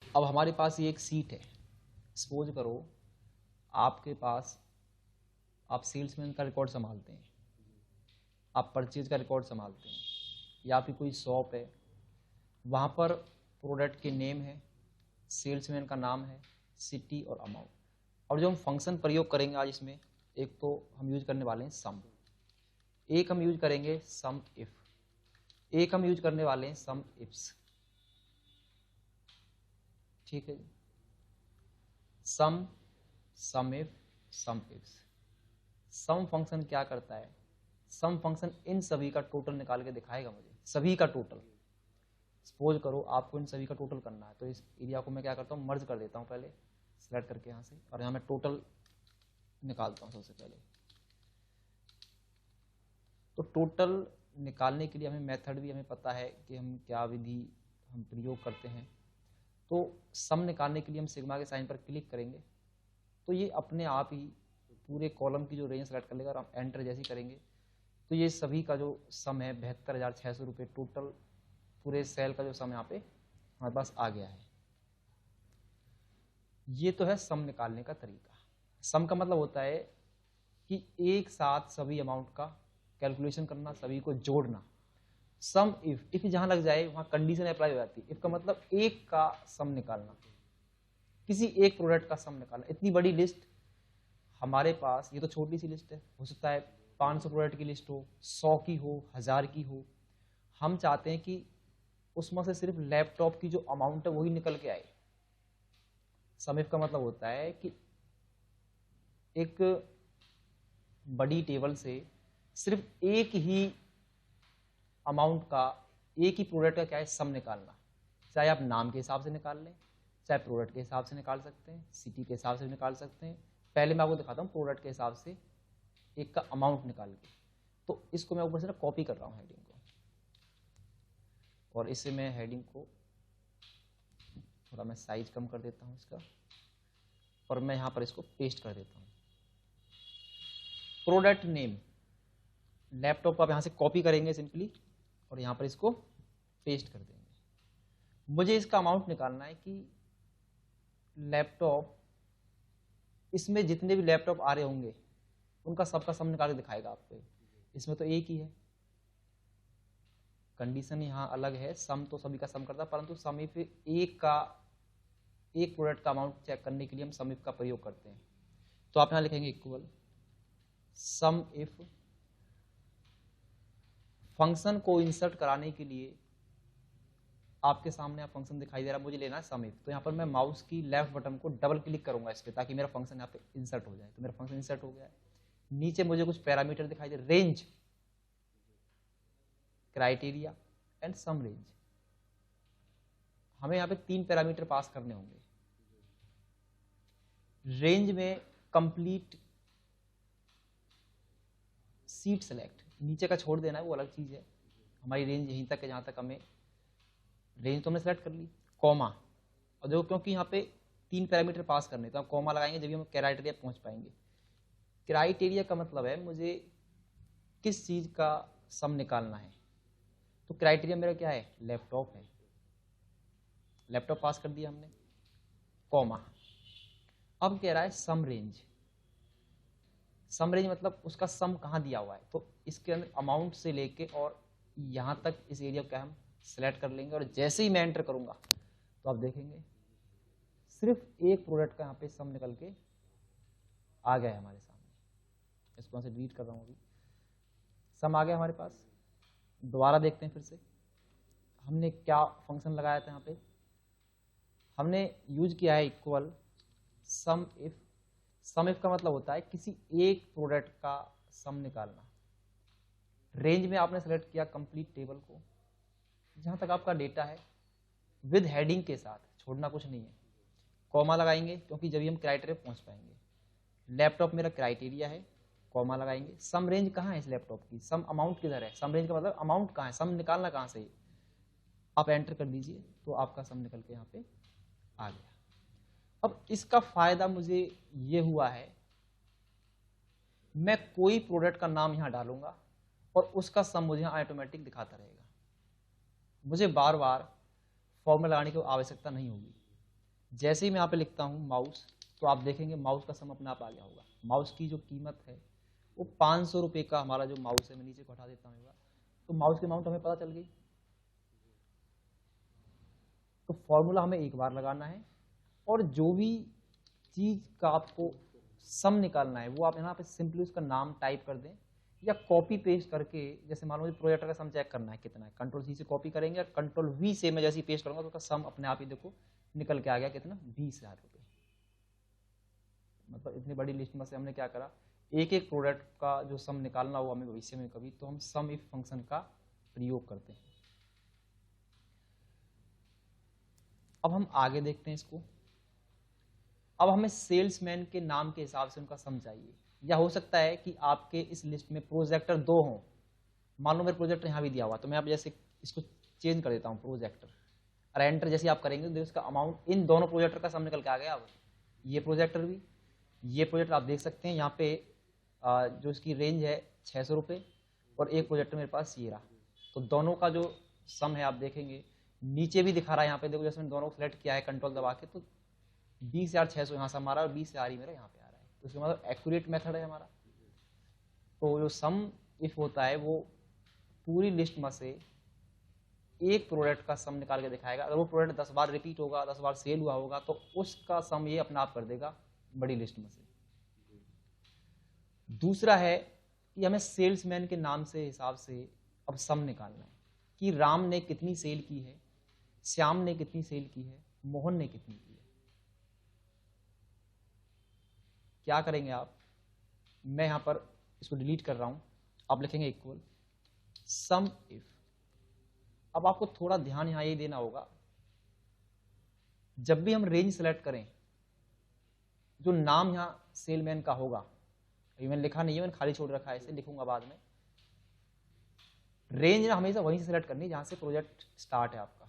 अब हमारे पास ये एक सीट है, सपोज करो आपके पास, आप सेल्समैन का रिकॉर्ड संभालते हैं, आप परचेज का रिकॉर्ड संभालते हैं, या आपकी कोई शॉप है, वहाँ पर प्रोडक्ट के नेम है, सेल्समैन का नाम है, सिटी और अमाउंट। और जो हम फंक्शन प्रयोग करेंगे आज इसमें, एक तो हम यूज करने वाले हैं सम, एक हम यूज करेंगे सम इफ, एक हम यूज करने वाले हैं सम इफ्स। ठीक है जी, sum, sum if, sum ifs. Sum function क्या करता है, सम फंक्शन इन सभी का टोटल निकाल के दिखाएगा मुझे, सभी का टोटल। सपोज करो आपको इन सभी का टोटल करना है, तो इस एरिया को मैं क्या करता हूँ, मर्ज कर देता हूँ पहले, सिलेक्ट करके यहाँ से, और यहाँ मैं टोटल निकालता हूँ सबसे पहले। तो टोटल निकालने के लिए हमें मेथड भी हमें पता है कि हम क्या विधि हम प्रयोग करते हैं। तो सम निकालने के लिए हम सिग्मा के साइन पर क्लिक करेंगे, तो ये अपने आप ही पूरे कॉलम की जो रेंज सेलेक्ट कर लेगा, और हम एंटर जैसे करेंगे तो ये सभी का जो सम है 72,600 रुपये टोटल, पूरे सेल का जो सम यहाँ पे हमारे पास आ गया है। ये तो है सम निकालने का तरीका। सम का मतलब होता है कि एक साथ सभी अमाउंट का कैलकुलेशन करना, सभी को जोड़ना। सम इफ जहां लग जाए वहां कंडीशन अप्लाई हो जाती है। इफ का मतलब एक का सम निकालना, किसी एक प्रोडक्ट का सम निकालना। इतनी बड़ी लिस्ट हमारे पास, ये तो छोटी सी लिस्ट है, हो सकता है 500 प्रोडक्ट की लिस्ट हो, 100 की हो, 1000 की हो। हम चाहते हैं कि उसमें से सिर्फ लैपटॉप की जो अमाउंट है वही निकल के आए। सम इफ का मतलब होता है कि एक बड़ी टेबल से सिर्फ एक ही अमाउंट का, एक ही प्रोडक्ट का क्या है सम निकालना। चाहे आप नाम के हिसाब से निकाल लें, चाहे प्रोडक्ट के हिसाब से निकाल सकते हैं, सिटी के हिसाब से भी निकाल सकते हैं। पहले मैं आपको दिखाता हूँ प्रोडक्ट के हिसाब से एक का अमाउंट निकाल के। तो इसको मैं ऊपर से ना कॉपी कर रहा हूँ हेडिंग को, और इससे मैं हेडिंग को थोड़ा मैं साइज कम कर देता हूँ इसका, और मैं यहाँ पर इसको पेस्ट कर देता हूँ। प्रोडक्ट नेम, लैपटॉप को आप यहाँ से कॉपी करेंगे सिंपली, और यहाँ पर इसको पेस्ट कर देंगे। मुझे इसका अमाउंट निकालना है कि लैपटॉप, इसमें जितने भी लैपटॉप आ रहे होंगे उनका सबका सम निकाल के दिखाएगा आपको। इसमें तो एक ही है, कंडीशन यहाँ अलग है, सम तो सभी का सम करता है, परंतु सम इफ एक का, एक प्रोडक्ट का अमाउंट चेक करने के लिए हम सम इफ का प्रयोग करते हैं। तो आप यहाँ लिखेंगे इक्वल सम इफ। फंक्शन को इंसर्ट कराने के लिए आपके सामने आप फंक्शन दिखाई दे रहा है, मुझे लेना है सम इफ। तो यहाँ पर मैं माउस की लेफ्ट बटन को डबल क्लिक करूंगा इस पर, ताकि मेरा फंक्शन यहाँ पे इंसर्ट हो जाए। तो मेरा फंक्शन इंसर्ट हो गया है। नीचे मुझे कुछ पैरामीटर दिखाई दे, range, criteria and sum range. हमें यहाँ पे 3 पैरामीटर पास करने होंगे। रेंज में कंप्लीट सीट सेलेक्ट, नीचे का छोड़ देना है, वो अलग चीज है। हमारी रेंज यहीं तक है जहां तक हमें, रेंज तो हमने सेलेक्ट कर ली। कॉमा, और देखो क्योंकि यहाँ पे 3 पैरामीटर पास करने, तो हम कॉमा लगाएंगे जब हम क्राइटेरिया पहुंच पाएंगे। क्राइटेरिया का मतलब है मुझे किस चीज का सम निकालना है। तो क्राइटेरिया मेरा क्या है, लैपटॉप है, लैपटॉप पास कर दिया हमने, कॉमा। अब कह रहा है सम रेंज। सम रेंज मतलब उसका सम कहाँ दिया हुआ है, तो इसके अंदर अमाउंट से लेके और यहाँ तक इस एरिया को क्या हम सेलेक्ट कर लेंगे। और जैसे ही मैं एंटर करूंगा तो आप देखेंगे सिर्फ एक प्रोडक्ट का यहाँ पे सम निकल के आ गया है हमारे सामने। इसको से डिलीट कर रहा हूँ, अभी सम आ गया हमारे पास। दोबारा देखते हैं फिर से, हमने क्या फंक्शन लगाया था। यहाँ पे हमने यूज किया है equal sum if. Sum if का मतलब होता है किसी एक प्रोडक्ट का सम निकालना। रेंज में आपने सेलेक्ट किया कंप्लीट टेबल को, जहां तक आपका डेटा है, विद हेडिंग के साथ, छोड़ना कुछ नहीं है। कॉमा लगाएंगे क्योंकि जब हम क्राइटेरिया पहुंच पाएंगे। लैपटॉप मेरा क्राइटेरिया है, कॉमा लगाएंगे। सम रेंज कहाँ है इस लैपटॉप की, सम अमाउंट किधर है। सम रेंज का मतलब अमाउंट कहाँ है, सम निकालना कहाँ से। आप एंटर कर दीजिए तो आपका सम निकल के यहाँ पे आ गया। अब इसका फायदा मुझे ये हुआ है, मैं कोई प्रोडक्ट का नाम यहां डालूंगा और उसका सम मुझे यहां ऑटोमेटिक दिखाता रहेगा। मुझे बार बार फॉर्मूला लगाने की आवश्यकता नहीं होगी। जैसे ही मैं यहाँ पे लिखता हूँ माउस, तो आप देखेंगे माउस का सम अपने आप आ गया होगा। माउस की जो कीमत है वो 500 रुपये का हमारा जो माउस है, मैं नीचे को हटा देता हूँ, तो माउस की अमाउंट हमें पता चल गई। तो फॉर्मूला हमें एक बार लगाना है, और जो भी चीज का आपको सम निकालना है वो आप यहाँ पे सिंपली उसका नाम टाइप कर दें, या कॉपी पेस्ट करके, जैसे मान लो प्रोजेक्टर का सम चेक करना है कितना है, कंट्रोल सी से कॉपी करेंगे, और कंट्रोल वी से मैं जैसे ही पेस्ट करूंगा तो उसका सम अपने आप ही देखो निकल के आ गया कितना, 20,000 रुपये। मतलब इतनी बड़ी लिस्ट में से हमने क्या करा, एक एक प्रोडक्ट का जो सम निकालना हो हमें भविष्य में कभी, तो हम सम इफ फंक्शन का प्रयोग करते हैं। अब हम आगे देखते हैं इसको। अब हमें सेल्समैन के नाम के हिसाब से उनका सम चाहिए, या हो सकता है कि आपके इस लिस्ट में प्रोजेक्टर 2 हों। मान लो मेरे प्रोजेक्टर यहाँ भी दिया हुआ, तो मैं अब जैसे इसको चेंज कर देता हूँ प्रोजेक्टर, और एंटर जैसे आप करेंगे तो इसका अमाउंट इन दोनों प्रोजेक्टर का सम निकल के आ गया। अब ये प्रोजेक्टर भी, ये प्रोजेक्टर आप देख सकते हैं यहाँ पे जो इसकी रेंज है 600 रुपये, और एक प्रोजेक्टर मेरे पास ये रहा, तो दोनों का जो सम है आप देखेंगे नीचे भी दिखा रहा है। यहाँ पे देखो जैसे मैंने दोनों को सिलेक्ट किया है कंट्रोल दबा के, तो 20,600 यहाँ से हमारा, और 20,000 ही मेरा यहाँ पे आ रहा है। तो इसका मतलब एक्यूरेट मेथड है हमारा। तो जो सम इफ होता है वो पूरी लिस्ट में से एक प्रोडक्ट का सम निकाल के दिखाएगा। अगर वो प्रोडक्ट 10 बार रिपीट होगा, 10 बार सेल हुआ होगा, तो उसका सम ये अपने आप कर देगा बड़ी लिस्ट में से। दूसरा है कि हमें सेल्समैन के नाम से हिसाब से अब सम निकालना है कि राम ने कितनी सेल की है, श्याम ने कितनी सेल की है, मोहन ने कितनी की है। क्या करेंगे आप, मैं यहां पर इसको डिलीट कर रहा हूं, आप लिखेंगे इक्वल सम इफ। अब आपको थोड़ा ध्यान यहां ये देना होगा, जब भी हम रेंज सेलेक्ट करें, जो नाम यहां सेलमैन का होगा, अभी मैंने लिखा नहीं है, मैंने खाली छोड़ रखा है, इसे लिखूंगा बाद में। रेंज ना हमेशा वहीं से सेलेक्ट करनी है जहां से प्रोजेक्ट स्टार्ट है आपका,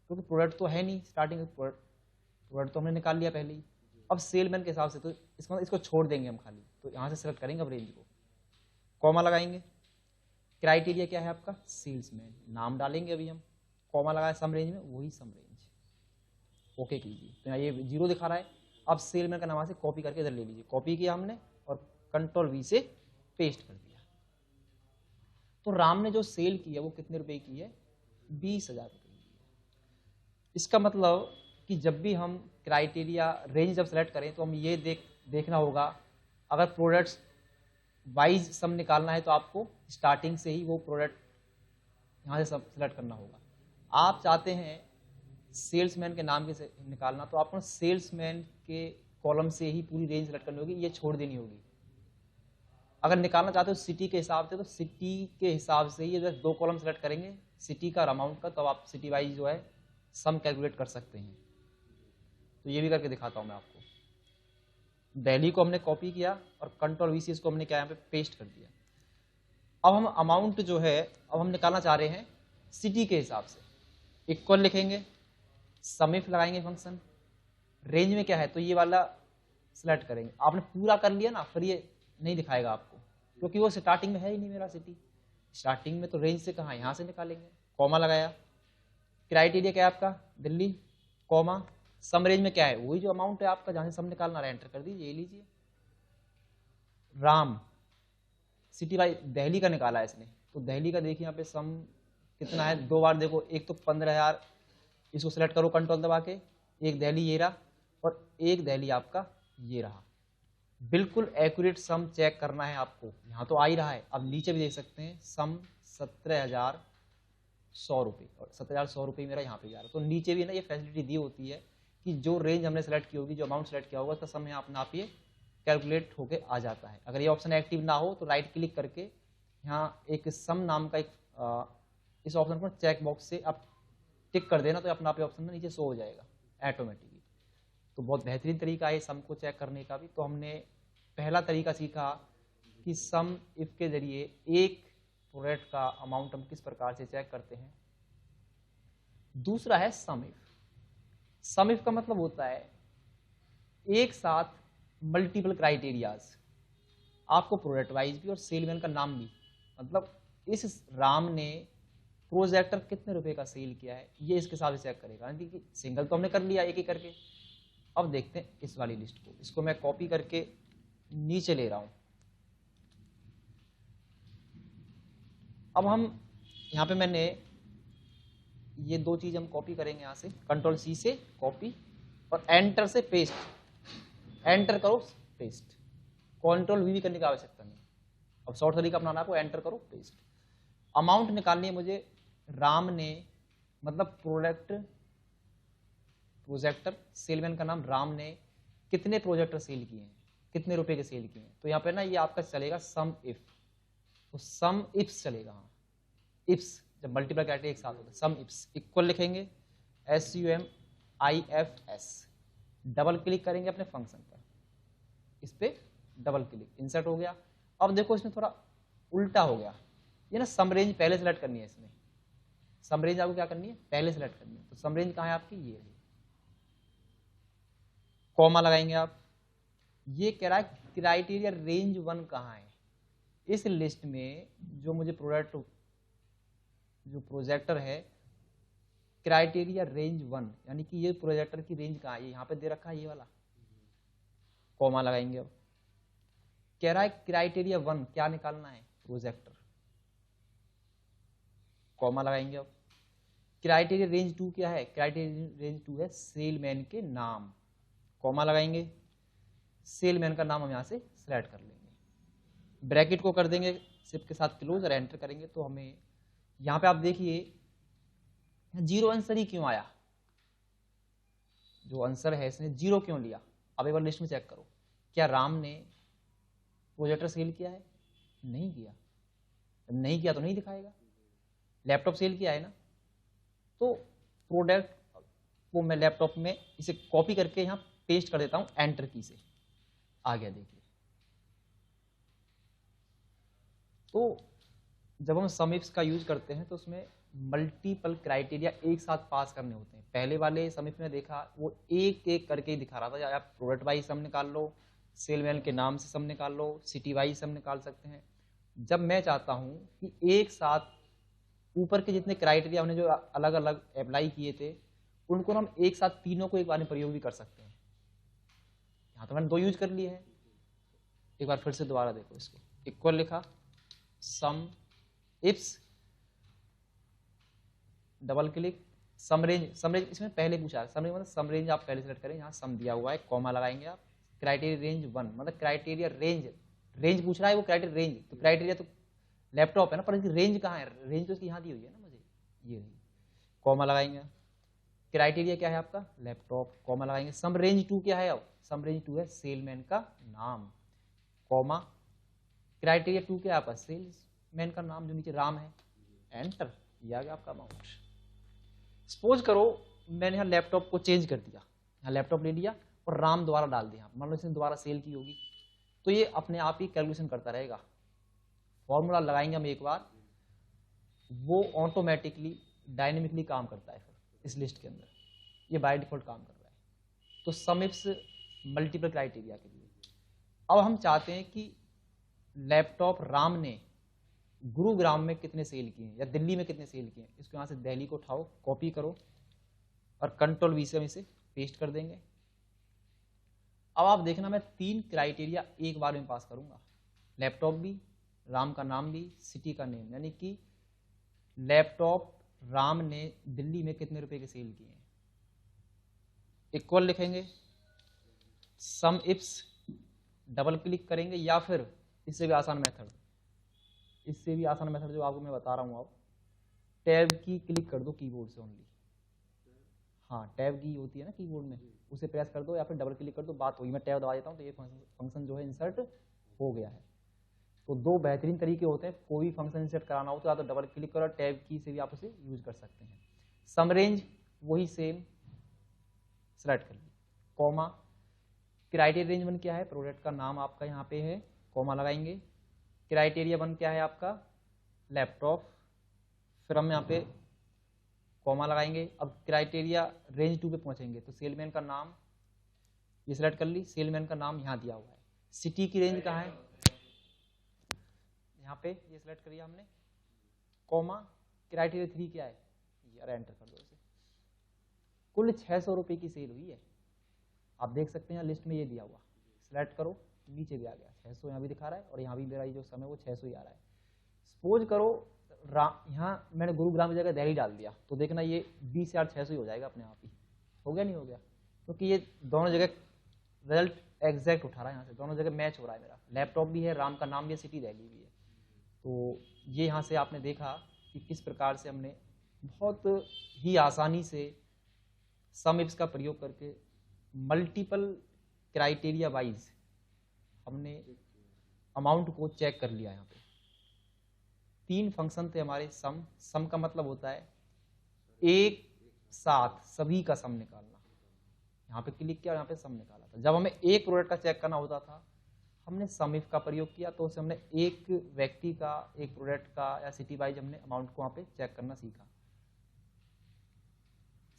क्योंकि प्रोडक्ट तो है नहीं स्टार्टिंग, प्रोडक्ट तो हमने निकाल लिया पहले ही। अब सेलमैन के हिसाब से तो इसको छोड़ देंगे हम खाली, तो यहां से सेलेक्ट करेंगे अब रेंज को, कॉमा लगाएंगे। क्राइटेरिया क्या है आपका, सेल्समैन, नाम डालेंगे अभी हम, कॉमा लगाया सम रेंज में, वही सम रेंज, ओके कीजिए। तो यहाँ ये 0 दिखा रहा है। अब सेलमैन का नाम से कॉपी करके इधर ले लीजिए, कॉपी किया हमने और कंट्रोल वी से पेस्ट कर दिया। तो राम ने जो सेल की है वो कितने रुपए की है, 20,000 रुपये की है। इसका मतलब कि जब भी हम क्राइटेरिया रेंज जब सेलेक्ट करें तो हम ये देखना होगा, अगर प्रोडक्ट्स वाइज सम निकालना है तो आपको स्टार्टिंग से ही वो प्रोडक्ट यहाँ से सेलेक्ट करना होगा। आप चाहते हैं सेल्समैन के नाम के से निकालना, तो आपको सेल्समैन के कॉलम से ही पूरी रेंज सेलेक्ट करनी होगी, ये छोड़ देनी होगी। अगर निकालना चाहते हो सिटी के हिसाब से, तो सिटी के हिसाब से ही जब 2 कॉलम सेलेक्ट करेंगे सिटी का और अमाउंट का, तो आप सिटी वाइज जो है सम कैलकुलेट कर सकते हैं। तो ये भी करके दिखाता हूँ मैं आपको। दिल्ली को हमने कॉपी किया और कंट्रोल वी से इसको हमने क्या यहाँ पे पेस्ट कर दिया। अब हम अमाउंट जो है अब हम निकालना चाह रहे हैं सिटी के हिसाब से, इक्वल लिखेंगे, सम इफ लगाएंगे फंक्शन, रेंज में क्या है तो ये वाला सिलेक्ट करेंगे। आपने पूरा कर लिया ना, फिर ये नहीं दिखाएगा आपको, क्योंकि वो स्टार्टिंग में है ही नहीं मेरा सिटी। स्टार्टिंग में तो रेंज से कहाँ, यहाँ से निकालेंगे, कॉमा लगाया। क्राइटेरिया क्या है आपका, दिल्ली, कॉमा, सम रेंज में क्या है, वही जो अमाउंट है आपका जहां से सम निकालना है, एंटर कर दीजिए, ये लीजिए। राम, सिटी वाइज दिल्ली का निकाला है इसने, तो दिल्ली का देखिए यहाँ पे सम कितना है, 2 बार देखो, एक तो 15,000, इसको सिलेक्ट करो कंट्रोल दबा के, एक दिल्ली ये रहा और एक दिल्ली आपका ये रहा। बिल्कुल एक्यूरेट सम चेक करना है आपको, यहाँ तो आ ही रहा है। अब नीचे भी देख सकते हैं सम 17,100 रुपये, और 17,100 रुपये मेरा यहाँ पे जा रहा है। तो नीचे भी ना ये फैसिलिटी दी होती है कि जो रेंज हमने सेलेक्ट की होगी, जो अमाउंट सेलेक्ट किया होगा, उसका सम यहाँ अपने आप ये कैलकुलेट होके आ जाता है। अगर ये ऑप्शन एक्टिव ना हो तो राइट क्लिक करके यहाँ एक सम नाम का एक इस ऑप्शन को चेक बॉक्स से आप टिक कर देना, तो अपना आप ऑप्शन में नीचे शो हो जाएगा ऑटोमेटिकली। तो बहुत बेहतरीन तरीका है सम को चेक करने का भी। तो हमने पहला तरीका सीखा कि सम इफ के जरिए एक प्रोडक्ट का अमाउंट हम किस प्रकार से चेक करते हैं। दूसरा है सम इफ। सम इफ का मतलब होता है एक साथ मल्टीपल क्राइटेरियाज, आपको प्रोडक्ट वाइज भी और सेलमैन का नाम भी, मतलब इस राम ने प्रोजेक्टर कितने रुपए का सेल किया है ये इसके हिसाब से चेक करेगा। क्योंकि सिंगल तो हमने कर लिया एक एक करके, अब देखते हैं इस वाली लिस्ट को, इसको मैं कॉपी करके नीचे ले रहा हूं। अब हम यहाँ पे मैंने ये दो चीज हम कॉपी करेंगे, यहाँ से कंट्रोल सी से कॉपी और एंटर से पेस्ट, एंटर करो पेस्ट, कंट्रोल वी भी करने की आवश्यकता नहीं। अब शॉर्ट तरीका अपनाना आपको, एंटर करो पेस्ट। अमाउंट निकालनी है मुझे, राम ने मतलब प्रोजेक्टर सेलमैन का नाम राम ने कितने प्रोजेक्टर सेल किए हैं, कितने रुपए के सेल किए हैं। तो यहाँ पे ना ये आपका चलेगा सम इफ, तो सम इफ्स चलेगा। हाँ इफ्स जब मल्टीपल क्राइटेरिया एक साथ होता है, सम इफ्स इक्वल लिखेंगे SUMIFS, डबल क्लिक करेंगे अपने फंक्शन पर, इस पे डबल क्लिक, इंसर्ट हो गया। अब देखो इसमें थोड़ा उल्टा हो गया, ये ना सम रेंज पहले सेलेक्ट करनी है, इसमें सम रेंज आपको क्या करनी है, पहले सेलेक्ट करनी है। तो सम रेंज कहाँ है आपकी, ये है, कॉमा लगाएंगे आप। ये कह रहा है क्राइटेरिया रेंज 1 कहाँ है, इस लिस्ट में जो मुझे जो प्रोजेक्टर है क्राइटेरिया रेंज 1, यानी कि ये प्रोजेक्टर की रेंज कहाँ है, यहाँ पे दे रखा है ये वाला, कॉमा लगाएंगे। अब कह रहा है क्राइटेरिया 1 क्या निकालना है, प्रोजेक्टर, कॉमा लगाएंगे। अब क्राइटेरिया रेंज 2 क्या है, क्राइटेरिया रेंज 2 है सेलमैन के नाम, कॉमा लगाएंगे। सेलमैन का नाम हम यहाँ से सिलेक्ट कर लेंगे, ब्रैकेट को कर देंगे शिफ्ट के साथ क्लोज और एंटर करेंगे। तो हमें यहाँ पे आप देखिए 0 आंसर ही क्यों आया, जो आंसर है इसने 0 क्यों लिया। अब एक बार लिस्ट में चेक करो, क्या राम ने प्रोजेक्टर सेल किया है, नहीं किया, नहीं किया तो नहीं दिखाएगा। लैपटॉप सेल किया है ना, तो प्रोडक्ट को मैं लैपटॉप में इसे कॉपी करके यहाँ पेस्ट कर देता हूँ एंटर की से, आ गया देखिए। तो जब हम सम इफ्स का यूज करते हैं तो उसमें मल्टीपल क्राइटेरिया एक साथ पास करने होते हैं। पहले वाले सम इफ में देखा वो एक एक करके ही दिखा रहा था, या आप प्रोडक्ट वाइज सम निकाल लो, सेलमैन के नाम से सम निकाल लो, सिटी वाइज सम निकाल सकते हैं। जब मैं चाहता हूं कि एक साथ ऊपर के जितने क्राइटेरिया हमने जो अलग अलग अप्लाई किए थे उनको हम एक साथ तीनों को एक बार में प्रयोग भी कर सकते हैं। यहाँ तो मैंने 2 यूज कर लिए हैं, एक बार फिर से दोबारा देखो, इसको इक्वल लिखा, सम इफ्स, डबल क्लिक, सम रेंज इसमें पहले पूछा है, सम रेंज मतलब सम रेंज आप पहले सेलेक्ट करें, यहाँ सम दिया हुआ है, कॉमा लगाएंगे आप। क्राइटेरिया रेंज 1 मतलब क्राइटेरिया रेंज पूछ रहा है वो, क्राइटेरिया रेंज, तो क्राइटेरिया तो लैपटॉप है ना, पर इसकी रेंज कहाँ है, रेंज तो इसकी यहाँ दी हुई है ना मुझे, ये रही, कॉमा लगाएंगे। क्राइटेरिया क्या है आपका, लैपटॉप, कॉमा लगाएंगे। सम रेंज 2 क्या है, अब सम रेंज 2 है सेलमैन का नाम, कॉमा। क्राइटेरिया 2 क्या है आपका, सेल्समैन का नाम जो नीचे राम है, एंटर, ये आ गया आपका अमाउंट। सपोज करो मैंने यहाँ लैपटॉप को चेंज कर दिया, यहाँ लैपटॉप ले लिया और राम दोबारा डाल दिया, मान लो इसने दोबारा सेल की होगी, तो ये अपने आप ही कैलकुलेशन करता रहेगा। फॉर्मूला लगाएंगे हम एक बार, वो ऑटोमेटिकली डायनेमिकली काम करता है फिर इस लिस्ट के अंदर, ये बाय डिफॉल्ट काम कर रहा है। तो सम इफ्स मल्टीपल क्राइटेरिया के लिए। अब हम चाहते हैं कि लैपटॉप राम ने गुरुग्राम में कितने सेल किए हैं या दिल्ली में कितने सेल किए हैं, इसको यहाँ से दिल्ली को उठाओ, कॉपी करो और कंट्रोल वी से हम इसे पेस्ट कर देंगे। अब आप देखना मैं 3 क्राइटेरिया एक बार में पास करूंगा, लैपटॉप भी, राम का नाम भी, सिटी का नेम, यानी कि लैपटॉप राम ने दिल्ली में कितने रुपए के सेल किए हैं, इक्वल लिखेंगे, सम इफ्स, डबल क्लिक करेंगे, या फिर इससे भी आसान मेथड, इससे भी आसान मेथड जो आपको मैं बता रहा हूँ, अब टैब की क्लिक कर दो कीबोर्ड से ओनली, हाँ टैब की होती है ना कीबोर्ड में, उसे प्रेस कर दो या फिर डबल क्लिक कर दो, बात होगी। मैं टैब दबा देता हूँ तो ये फंक्शन जो है इंसर्ट हो गया है। तो 2 बेहतरीन तरीके होते हैं, कोई भी फंक्शन इंसर्ट कराना हो तो या तो डबल क्लिक करो, टैब की से भी आप उसे यूज कर सकते हैं। सम रेंज वही सेम सेलेक्ट कर ली, कॉमा। क्राइटेरिया रेंज 1 क्या है, प्रोडक्ट का नाम आपका यहाँ पे है, कॉमा लगाएंगे। क्राइटेरिया 1 क्या है आपका, लैपटॉप, फिर हम यहाँ पे कॉमा लगाएंगे। अब क्राइटेरिया रेंज 2 पे पहुंचेंगे तो सेलमैन का नाम ये सिलेक्ट कर ली, सेलमैन का नाम यहाँ दिया हुआ है। सिटी की रेंज कहाँ है, यहाँ पे ये सिलेक्ट करिए हमने, कॉमा। क्राइटेरिया 3 क्या है, यार एंटर कर दो इसे। कुल 600 रुपए की सेल हुई है। आप देख सकते हैं लिस्ट में ये दिया हुआ, सेलेक्ट करो, नीचे दिया गया 600 यहाँ भी दिखा रहा है और यहाँ भी मेरा ये जो समय वो 600 ही आ रहा है। सपोज करो यहाँ मैंने गुरुग्राम की जगह दिल्ली डाल दिया तो देखना ये 20,600 ही हो जाएगा अपने आप ही। हो गया नहीं हो गया? क्योंकि ये दोनों जगह रिजल्ट एग्जैक्ट उठा रहा है, यहाँ से दोनों जगह मैच हो रहा है। मेरा लैपटॉप भी है, राम का नाम भी है, सिटी दिल्ली भी है। तो ये यहाँ से आपने देखा कि किस प्रकार से हमने बहुत ही आसानी से सम इफ्स का प्रयोग करके मल्टीपल क्राइटेरिया वाइज हमने अमाउंट को चेक कर लिया। यहाँ पे 3 फंक्शन थे हमारे। सम का मतलब होता है एक साथ सभी का सम निकालना। यहाँ पे क्लिक किया और यहाँ पे सम निकाला था। जब हमें एक प्रोडक्ट का चेक करना होता था हमने सम इफ का प्रयोग किया, तो उससे हमने एक व्यक्ति का, एक प्रोडक्ट का या सिटी वाइज हमने अमाउंट को वहाँ पे चेक करना सीखा।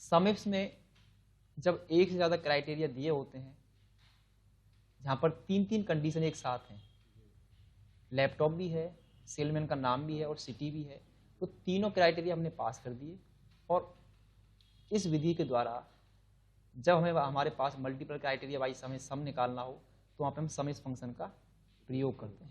सम इफ्स में जब एक से ज्यादा क्राइटेरिया दिए होते हैं, जहाँ पर 3 कंडीशन एक साथ हैं, लैपटॉप भी है, सेलमैन का नाम भी है और सिटी भी है, तो तीनों क्राइटेरिया हमने पास कर दिए। और इस विधि के द्वारा जब हमें हमारे पास मल्टीपल क्राइटेरिया वाइज हमें सम निकालना हो तो वहाँ पे हम सम इस फंक्शन का प्रयोग करते हैं।